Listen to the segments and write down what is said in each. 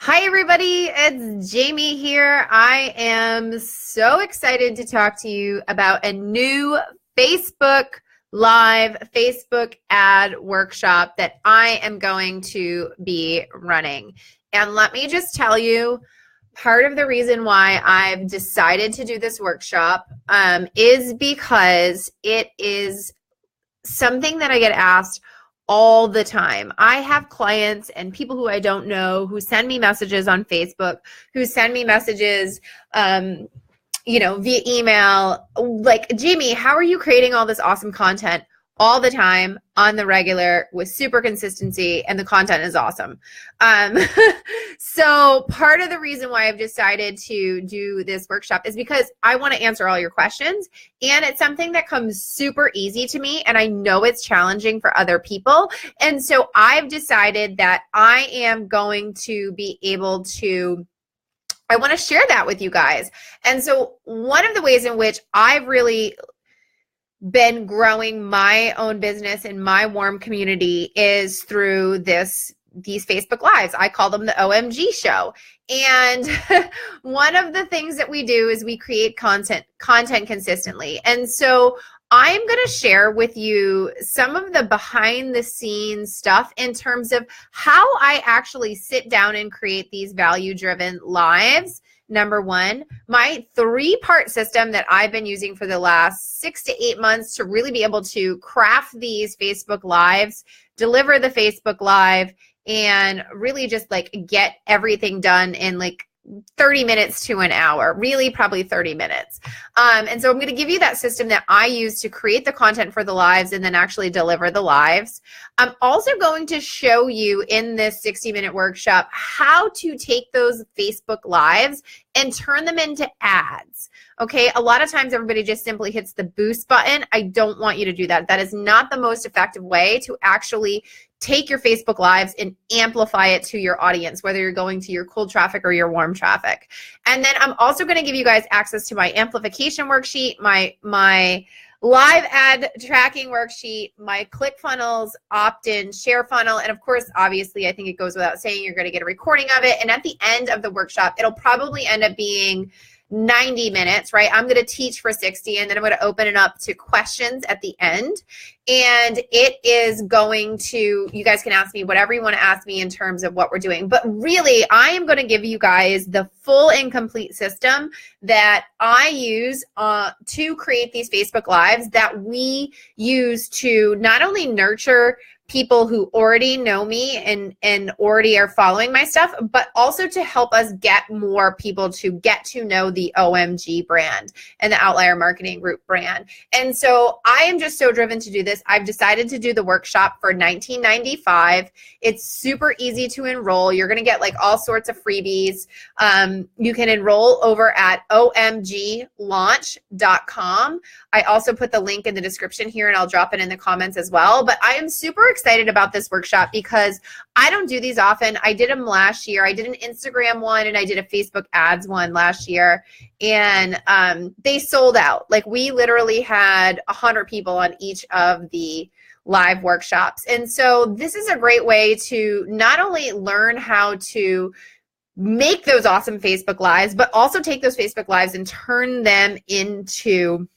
Hi, everybody. It's Jamie here. I am so excited to talk to you about a new Facebook Live Facebook ad workshop that I am going to be running. And let me just tell you, part of the reason why I've decided to do this workshop is because it is something that I get asked all the time. I have clients and people who I don't know who send me messages on Facebook, who send me messages, via email, like, Jamie, how are you creating all this awesome content all the time on the regular with super consistency, and the content is awesome. So part of the reason why I've decided to do this workshop is because I want to answer all your questions, and it's something that comes super easy to me, and I know it's challenging for other people. And so I've decided that I am going to be able to I want to share that with you guys. And so one of the ways in which I've really been growing my own business in my warm community is through these Facebook Lives. I call them the OMG show. And one of the things that we do is we create content consistently. And so I'm going to share with you some of the behind the scenes stuff in terms of how I actually sit down and create these value-driven lives. Number one, my 3-part system that I've been using for the last 6 to 8 months to really be able to craft these Facebook Lives, deliver the Facebook Live, and really just like get everything done in like 30 minutes to an hour, really probably 30 minutes. And so I'm going to give you that system that I use to create the content for the lives and then actually deliver the lives. I'm also going to show you in this 60-minute workshop how to take those Facebook Lives and turn them into ads. Okay, a lot of times everybody just simply hits the boost button. I don't want you to do that. That is not the most effective way to actually take your Facebook Lives and amplify it to your audience, whether you're going to your cold traffic or your warm traffic. And then I'm also going to give you guys access to my amplification worksheet, my live ad tracking worksheet, my Clickfunnels opt-in share funnel, and of course, obviously, I think it goes without saying, you're going to get a recording of it. And at the end of the workshop, it'll probably end up being 90 minutes, right? I'm going to teach for 60, and then I'm going to open it up to questions at the end. And it is going to, you guys can ask me whatever you want to ask me in terms of what we're doing. But really, I am going to give you guys the full and complete system that I use to create these Facebook Lives that we use to not only nurture people who already know me and already are following my stuff, but also to help us get more people to get to know the OMG brand and the Outlier Marketing Group brand. And so I am just so driven to do this. I've decided to do the workshop for $19.95. It's super easy to enroll. You're going to get like all sorts of freebies. You can enroll over at omglaunch.com. I also put the link in the description here, and I'll drop it in the comments as well. But I am super excited about this workshop because I don't do these often. I did them last year. I did an Instagram one and I did a Facebook ads one last year, and they sold out. Like, we literally had 100 people on each of the live workshops. And so this is a great way to not only learn how to make those awesome Facebook Lives, but also take those Facebook Lives and turn them into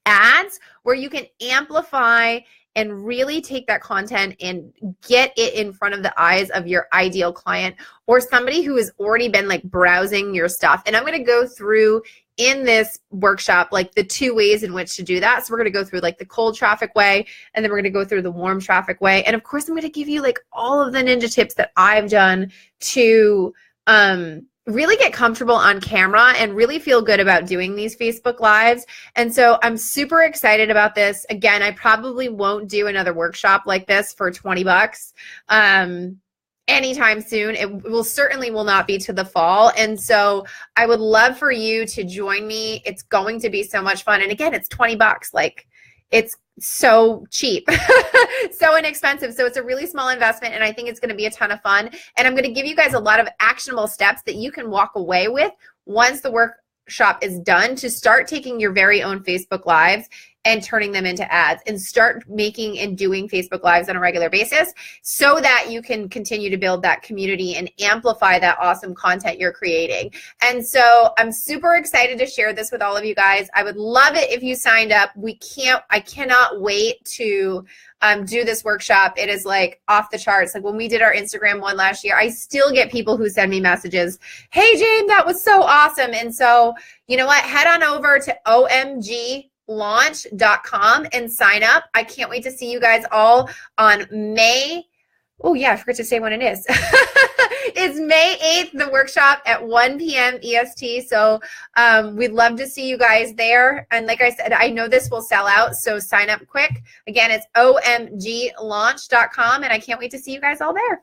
ads where you can amplify and really take that content and get it in front of the eyes of your ideal client or somebody who has already been like browsing your stuff. And I'm going to go through in this workshop like the 2 ways in which to do that. So we're going to go through like the cold traffic way, and then we're going to go through the warm traffic way. And of course, I'm going to give you like all of the ninja tips that I've done to really get comfortable on camera and really feel good about doing these Facebook Lives. And so I'm super excited about this. Again, I probably won't do another workshop like this for 20 bucks anytime soon. It will certainly will not be to the fall. And so I would love for you to join me. It's going to be so much fun. And again, it's 20 bucks. Like, it's so cheap, so inexpensive. So it's a really small investment, and I think it's going to be a ton of fun. And I'm going to give you guys a lot of actionable steps that you can walk away with once the workshop is done to start taking your very own Facebook Lives and turning them into ads, and start making and doing Facebook Lives on a regular basis so that you can continue to build that community and amplify that awesome content you're creating. And so I'm super excited to share this with all of you guys. I would love it if you signed up. I cannot wait to do this workshop. It is like off the charts. Like when we did our Instagram one last year, I still get people who send me messages, hey Jane, that was so awesome. And so, you know what, head on over to omglaunch.com and sign up. I can't wait to see you guys all on May. Oh yeah, I forgot to say when it is. It's May 8th, the workshop at 1 p.m. EST. So we'd love to see you guys there. And like I said, I know this will sell out, so sign up quick. Again, it's omglaunch.com, and I can't wait to see you guys all there.